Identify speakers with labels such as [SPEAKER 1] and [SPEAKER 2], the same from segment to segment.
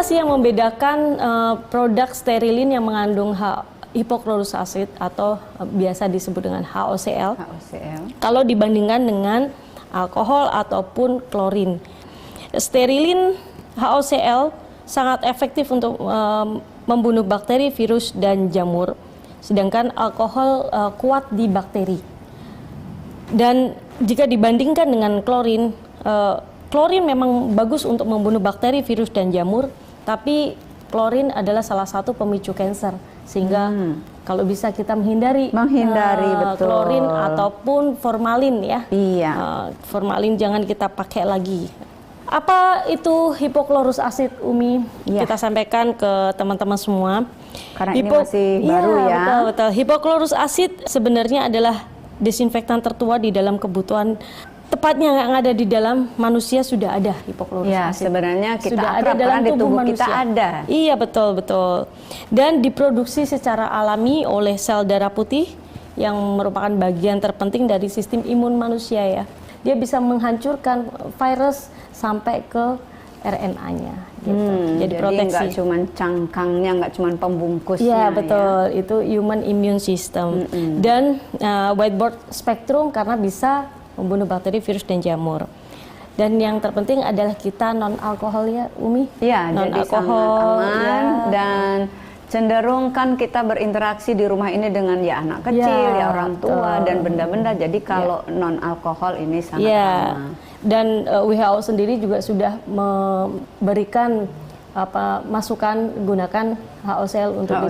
[SPEAKER 1] apa sih yang membedakan produk sterilin yang mengandung hipoklorus asid atau biasa disebut dengan HOCl? Kalau dibandingkan dengan alkohol ataupun klorin. Sterilin HOCl sangat efektif untuk membunuh bakteri, virus, dan jamur. Sedangkan alkohol kuat di bakteri. Dan jika dibandingkan dengan klorin, klorin memang bagus untuk membunuh bakteri, virus, dan jamur, tapi klorin adalah salah satu pemicu kanker. Sehingga kalau bisa kita menghindari
[SPEAKER 2] betul.
[SPEAKER 1] klorin ataupun formalin ya.
[SPEAKER 2] Iya.
[SPEAKER 1] Formalin jangan kita pakai lagi. Apa itu hipoklorus asid, Umi?
[SPEAKER 2] Ya.
[SPEAKER 1] Kita sampaikan ke teman-teman semua.
[SPEAKER 2] Karena ini masih baru ya.
[SPEAKER 1] Betul. Hipoklorus asid sebenarnya adalah desinfektan tertua di dalam kebutuhan. Tepatnya yang ada di dalam manusia sudah ada hipoklorus asid.
[SPEAKER 2] Sebenarnya kita
[SPEAKER 1] sudah
[SPEAKER 2] ada dalam tubuh manusia. Kita ada.
[SPEAKER 1] Iya, betul. Dan diproduksi secara alami oleh sel darah putih yang merupakan bagian terpenting dari sistem imun manusia ya. Dia bisa menghancurkan virus sampai ke RNA-nya. Gitu. Jadi proteksi.
[SPEAKER 2] Nggak cuma cangkangnya, nggak cuma pembungkusnya.
[SPEAKER 1] Iya, betul. Itu human immune system. Dan whiteboard spectrum karena bisa membunuh bakteri, virus, dan jamur. Dan yang terpenting adalah kita non-alkohol ya, Umi?
[SPEAKER 2] Iya, jadi sangat aman dan cenderung kan kita berinteraksi di rumah ini dengan anak kecil, orang tua, dan benda-benda. Jadi kalau non-alkohol ini sangat aman.
[SPEAKER 1] Dan WHO sendiri juga sudah memberikan masukan gunakan HOCl untuk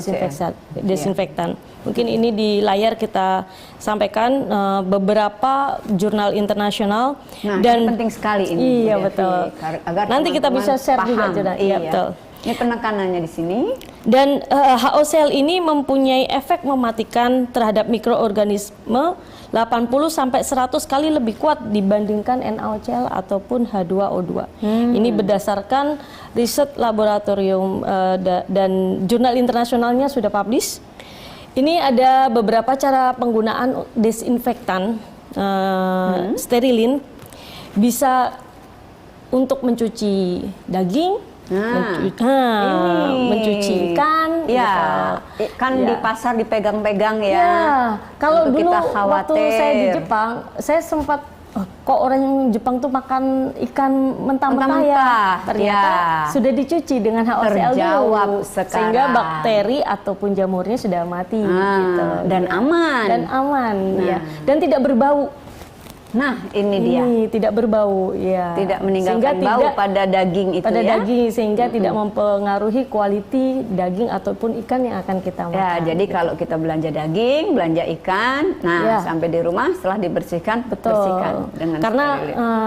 [SPEAKER 1] desinfektan. Mungkin ini di layar kita sampaikan beberapa jurnal internasional
[SPEAKER 2] dan penting sekali ini.
[SPEAKER 1] Iya, betul.
[SPEAKER 2] Agar
[SPEAKER 1] nanti kita bisa share juga jurnal. Iya, betul.
[SPEAKER 2] Ini penekanannya di sini.
[SPEAKER 1] Dan HOCl ini mempunyai efek mematikan terhadap mikroorganisme 80-100 kali lebih kuat dibandingkan NaOCl ataupun H2O2. Ini berdasarkan riset laboratorium dan jurnal internasionalnya sudah publish. Ini ada beberapa cara penggunaan desinfektan sterilin, bisa untuk mencuci daging, mencuci ikan,
[SPEAKER 2] kan di pasar dipegang-pegang ya.
[SPEAKER 1] Kalau dulu waktu saya di Jepang, saya sempat kok orang Jepang tuh makan ikan mentah-mentah ya. Ternyata sudah dicuci dengan HOCl dulu, sehingga bakteri ataupun jamurnya sudah mati gitu.
[SPEAKER 2] Dan aman.
[SPEAKER 1] Ya. Dan tidak berbau.
[SPEAKER 2] Nah, ini dia.
[SPEAKER 1] Tidak berbau, ya.
[SPEAKER 2] Tidak meninggalkan bau pada daging itu
[SPEAKER 1] daging, sehingga tidak mempengaruhi kualiti daging ataupun ikan yang akan kita makan.
[SPEAKER 2] Ya, jadi kalau kita belanja daging, belanja ikan, sampai di rumah setelah dibersihkan, bersihkan dengan
[SPEAKER 1] karena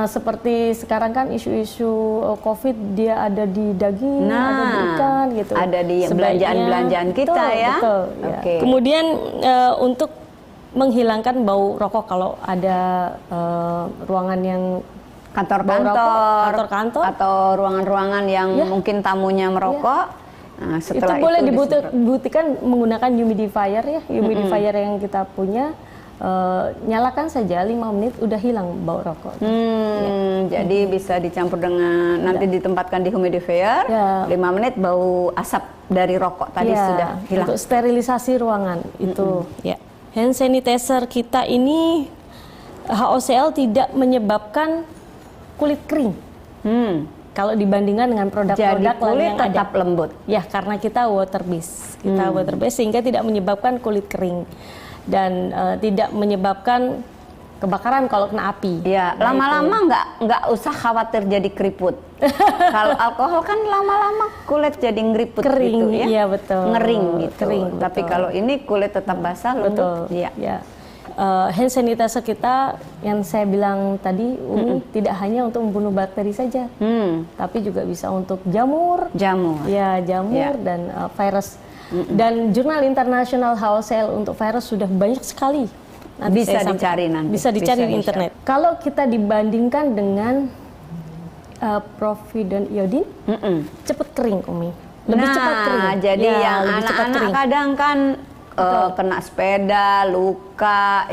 [SPEAKER 1] seperti sekarang kan isu-isu COVID dia ada di daging, ada di ikan gitu.
[SPEAKER 2] Ada di belanjaan-belanjaan kita ya.
[SPEAKER 1] Betul. Kemudian untuk menghilangkan bau rokok kalau ada ruangan yang
[SPEAKER 2] kantor-kantor atau ruangan-ruangan yang mungkin tamunya merokok. Nah, setelah
[SPEAKER 1] itu boleh dibuktikan menggunakan humidifier ya, humidifier yang kita punya. Nyalakan saja 5 menit udah hilang bau rokok.
[SPEAKER 2] Jadi bisa dicampur dengan nanti ditempatkan di humidifier, 5 menit bau asap dari rokok tadi sudah hilang.
[SPEAKER 1] Untuk sterilisasi ruangan itu ya. Hand sanitizer kita ini HOCl tidak menyebabkan kulit kering. Kalau dibandingkan dengan produk-produk lain yang
[SPEAKER 2] tetap lembut.
[SPEAKER 1] Ya, karena kita water based. Sehingga tidak menyebabkan kulit kering dan tidak menyebabkan kebakaran kalau kena api.
[SPEAKER 2] Ya, lama-lama nggak usah khawatir jadi keriput. Kalau alkohol kan lama-lama kulit jadi ngeriput
[SPEAKER 1] kering,
[SPEAKER 2] gitu ya.
[SPEAKER 1] Iya, betul.
[SPEAKER 2] Ngering gitu.
[SPEAKER 1] Kering,
[SPEAKER 2] tapi kalau ini kulit tetap basah, lembut.
[SPEAKER 1] Betul. Ya. Hand sanitizer kita yang saya bilang tadi, Umi, tidak hanya untuk membunuh bakteri saja, tapi juga bisa untuk jamur. Ya, jamur dan virus. Dan jurnal internasional HOCl untuk virus sudah banyak sekali.
[SPEAKER 2] Bisa dicari nanti.
[SPEAKER 1] Bisa dicari di internet. Kalau kita dibandingkan dengan Providon iodine, cepat kering, Umi. Lebih cepat kering.
[SPEAKER 2] Jadi yang anak-anak kadang kan kena sepeda, luka,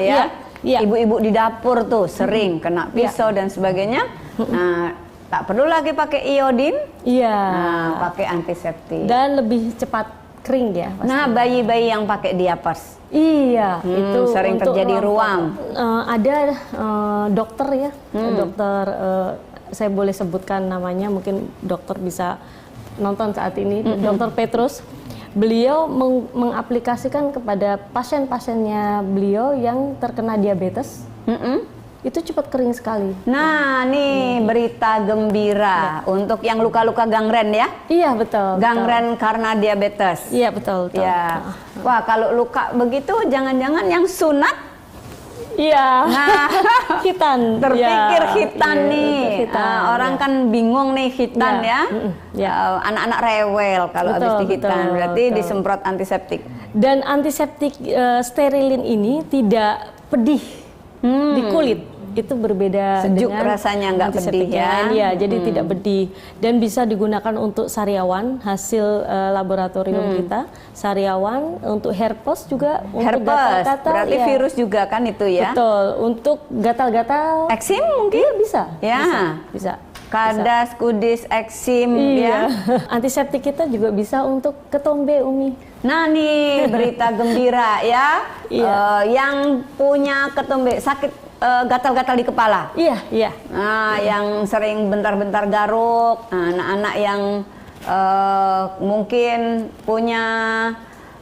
[SPEAKER 2] Ibu-ibu di dapur tuh sering kena pisau dan sebagainya. Nah, Tak perlu lagi pakai iodin.
[SPEAKER 1] Iya.
[SPEAKER 2] Nah, pakai antiseptik.
[SPEAKER 1] Dan lebih cepat kering ya. Pasti.
[SPEAKER 2] Nah, bayi-bayi yang pakai diapers.
[SPEAKER 1] Iya, itu
[SPEAKER 2] sering terjadi ruam.
[SPEAKER 1] Ada dokter ya, dokter saya boleh sebutkan namanya, mungkin dokter bisa nonton saat ini, Dokter Petrus. Beliau mengaplikasikan kepada pasien-pasiennya beliau yang terkena diabetes. Itu cepat kering sekali.
[SPEAKER 2] Nah, nih berita gembira untuk yang luka-luka gangren ya?
[SPEAKER 1] Iya, betul.
[SPEAKER 2] Gangren karena diabetes.
[SPEAKER 1] Iya, betul.
[SPEAKER 2] Ya. Wah, kalau luka begitu jangan-jangan yang sunat?
[SPEAKER 1] Iya.
[SPEAKER 2] Nah,
[SPEAKER 1] hitan.
[SPEAKER 2] Terpikir hitan
[SPEAKER 1] iya,
[SPEAKER 2] nih.
[SPEAKER 1] hitan,
[SPEAKER 2] orang kan bingung nih hitan ya.
[SPEAKER 1] Ya.
[SPEAKER 2] Anak-anak rewel kalau habis dihitan. Berarti
[SPEAKER 1] betul.
[SPEAKER 2] disemprot antiseptik.
[SPEAKER 1] Dan antiseptik sterilin ini tidak pedih di kulit. Itu berbeda
[SPEAKER 2] Sejuk
[SPEAKER 1] dengan
[SPEAKER 2] rasanya, nggak pedih ya.
[SPEAKER 1] Iya, jadi tidak pedih dan bisa digunakan untuk sariawan hasil laboratorium kita. Sariawan untuk herpes juga, untuk gatal-gatal.
[SPEAKER 2] Berarti
[SPEAKER 1] ya.
[SPEAKER 2] virus juga kan itu ya?
[SPEAKER 1] Betul, untuk gatal-gatal.
[SPEAKER 2] Eksim mungkin?
[SPEAKER 1] Iya, bisa.
[SPEAKER 2] Ya.
[SPEAKER 1] Bisa.
[SPEAKER 2] Kadas, kudis, eksim
[SPEAKER 1] Iya.
[SPEAKER 2] ya.
[SPEAKER 1] Antiseptik kita juga bisa untuk ketombe, Umi.
[SPEAKER 2] Nah nih berita gembira ya.
[SPEAKER 1] Iya.
[SPEAKER 2] Yang punya ketombe sakit gatal-gatal di kepala.
[SPEAKER 1] Iya, iya.
[SPEAKER 2] Nah, yang sering bentar-bentar garuk, anak-anak yang mungkin punya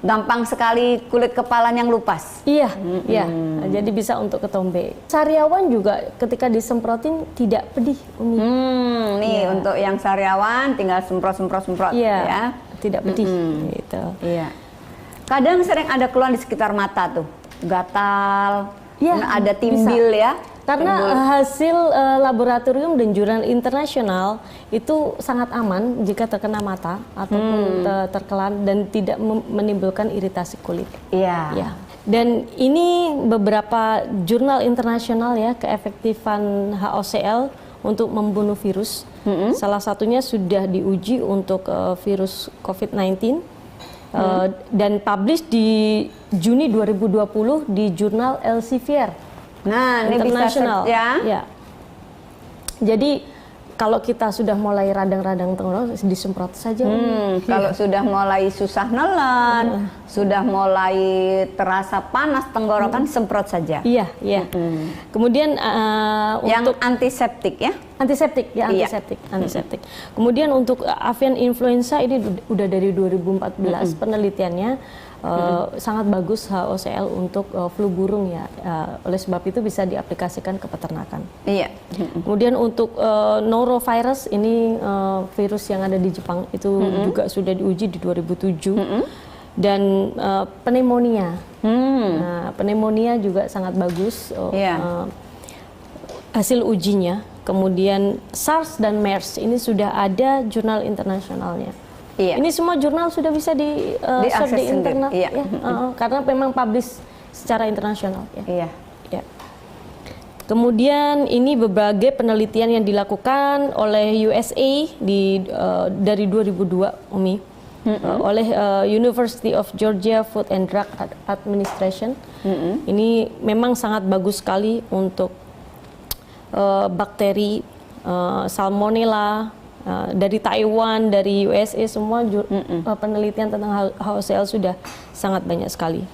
[SPEAKER 2] gampang sekali kulit kepala yang lupas.
[SPEAKER 1] Iya, iya. Jadi bisa untuk ketombe. Sariawan juga ketika disemprotin tidak pedih, Umi.
[SPEAKER 2] Nih untuk yang sariawan tinggal semprot ya.
[SPEAKER 1] Tidak pedih gitu.
[SPEAKER 2] Iya. Kadang sering ada keluhan di sekitar mata tuh. Gatal, ada timbil ya.
[SPEAKER 1] Karena hasil laboratorium dan jurnal internasional itu sangat aman jika terkena mata ataupun terkelan dan tidak menimbulkan iritasi kulit.
[SPEAKER 2] Iya.
[SPEAKER 1] Ya. Dan ini beberapa jurnal internasional ya keefektifan HOCl untuk membunuh virus. Salah satunya sudah diuji untuk virus COVID-19 dan publish di Juni 2020 di jurnal Elsevier.
[SPEAKER 2] Nah, ini
[SPEAKER 1] internasional
[SPEAKER 2] bisa
[SPEAKER 1] ya. Jadi kalau kita sudah mulai radang-radang tenggorokan disemprot saja.
[SPEAKER 2] Kalau sudah mulai susah nelen, sudah mulai terasa panas tenggorokan, semprot saja.
[SPEAKER 1] Iya, iya. Kemudian
[SPEAKER 2] yang
[SPEAKER 1] untuk
[SPEAKER 2] antiseptik ya?
[SPEAKER 1] Antiseptik. Antiseptik. Kemudian untuk avian influenza ini udah dari 2014 penelitiannya. Sangat bagus HOCl untuk flu burung ya. Oleh sebab itu bisa diaplikasikan ke peternakan.
[SPEAKER 2] Iya.
[SPEAKER 1] Kemudian untuk norovirus ini virus yang ada di Jepang itu juga sudah diuji di 2007. Dan pneumonia. Nah, pneumonia juga sangat bagus hasil ujinya. Kemudian SARS dan MERS ini sudah ada jurnal internasionalnya.
[SPEAKER 2] Iya.
[SPEAKER 1] Ini semua jurnal sudah bisa di-search di internet ya, karena memang publish secara internasional ya.
[SPEAKER 2] Iya.
[SPEAKER 1] Ya. Kemudian ini berbagai penelitian yang dilakukan oleh USA dari 2002, Umi, oleh University of Georgia Food and Drug Administration. Ini memang sangat bagus sekali untuk bakteri Salmonella. Dari Taiwan, dari USA semua penelitian tentang HOCl sudah sangat banyak sekali.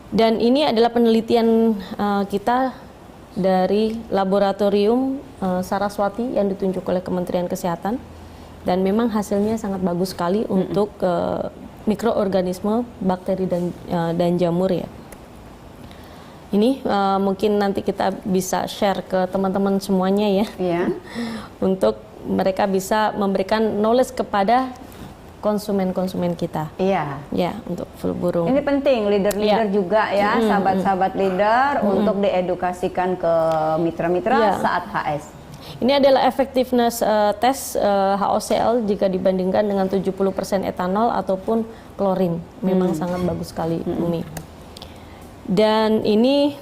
[SPEAKER 1] Dan ini adalah penelitian kita dari laboratorium Saraswati yang ditunjuk oleh Kementerian Kesehatan. Dan memang hasilnya sangat bagus sekali untuk mikroorganisme, bakteri dan jamur ya. Ini mungkin nanti kita bisa share ke teman-teman semuanya ya.
[SPEAKER 2] Iya.
[SPEAKER 1] Untuk mereka bisa memberikan knowledge kepada konsumen-konsumen kita.
[SPEAKER 2] Iya.
[SPEAKER 1] Ya, untuk flu burung.
[SPEAKER 2] Ini penting, leader-leader juga ya, sahabat-sahabat leader untuk diedukasikan ke mitra-mitra saat HS.
[SPEAKER 1] Ini adalah effectiveness tes HOCl jika dibandingkan dengan 70% etanol ataupun klorin. Memang sangat bagus sekali, Umi. Dan ini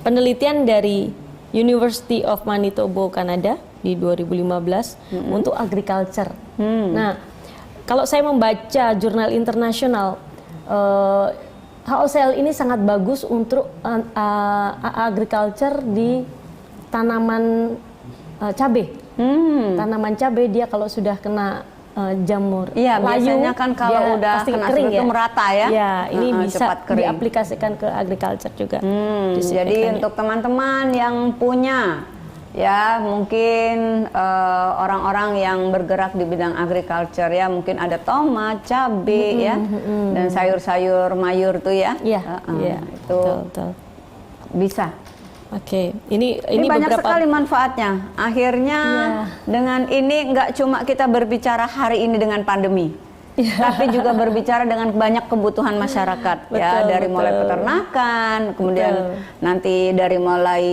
[SPEAKER 1] penelitian dari University of Manitoba, Kanada di 2015 untuk agriculture. Nah, kalau saya membaca jurnal internasional, HOCl ini sangat bagus untuk agriculture di tanaman cabai. Tanaman cabai dia kalau sudah kena jamur
[SPEAKER 2] iya,
[SPEAKER 1] layu,
[SPEAKER 2] biasanya kan kalau udah
[SPEAKER 1] pasti
[SPEAKER 2] kena
[SPEAKER 1] kering
[SPEAKER 2] seperti itu merata ya.
[SPEAKER 1] Ya, ini bisa
[SPEAKER 2] cepat kering.
[SPEAKER 1] diaplikasikan ke agriculture juga.
[SPEAKER 2] Jadi untuk teman-teman yang punya ya mungkin orang-orang yang bergerak di bidang agriculture ya, mungkin ada tomat, cabai ya, dan sayur-sayur mayur tuh ya.
[SPEAKER 1] Iya,
[SPEAKER 2] itu
[SPEAKER 1] betul.
[SPEAKER 2] bisa.
[SPEAKER 1] Oke, ini
[SPEAKER 2] banyak
[SPEAKER 1] beberapa
[SPEAKER 2] sekali manfaatnya. Akhirnya dengan ini nggak cuma kita berbicara hari ini dengan pandemi, tapi juga berbicara dengan banyak kebutuhan masyarakat ya, dari mulai peternakan, kemudian nanti dari mulai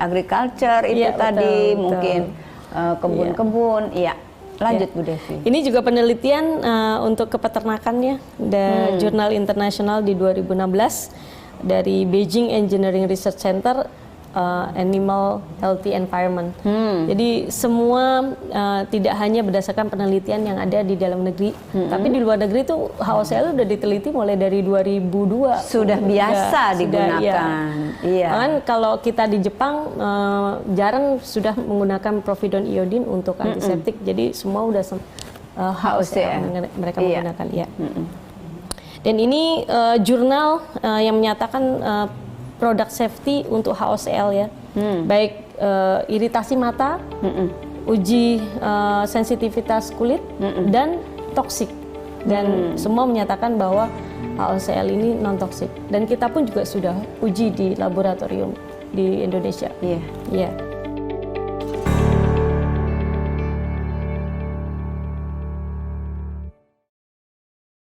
[SPEAKER 2] agriculture itu tadi mungkin kebun-kebun, iya. Lanjut Bu Devi.
[SPEAKER 1] Ini juga penelitian untuk kepeternakannya, Jurnal Internasional di 2016 dari Beijing Engineering Research Center. Animal Healthy Environment. Jadi semua tidak hanya berdasarkan penelitian yang ada di dalam negeri, tapi di luar negeri itu HOCl sudah diteliti mulai dari 2002.
[SPEAKER 2] Sudah biasa digunakan. Iya.
[SPEAKER 1] Kan kalau kita di Jepang jarang sudah menggunakan povidone iodine untuk antiseptik. Jadi semua udah HOCl mereka menggunakan. Iya. Dan ini jurnal yang menyatakan produk safety untuk HOCl ya, baik iritasi mata, uji sensitivitas kulit, dan toksik, dan semua menyatakan bahwa HOCl ini non toksik, dan kita pun juga sudah uji di laboratorium di Indonesia.
[SPEAKER 2] Iya.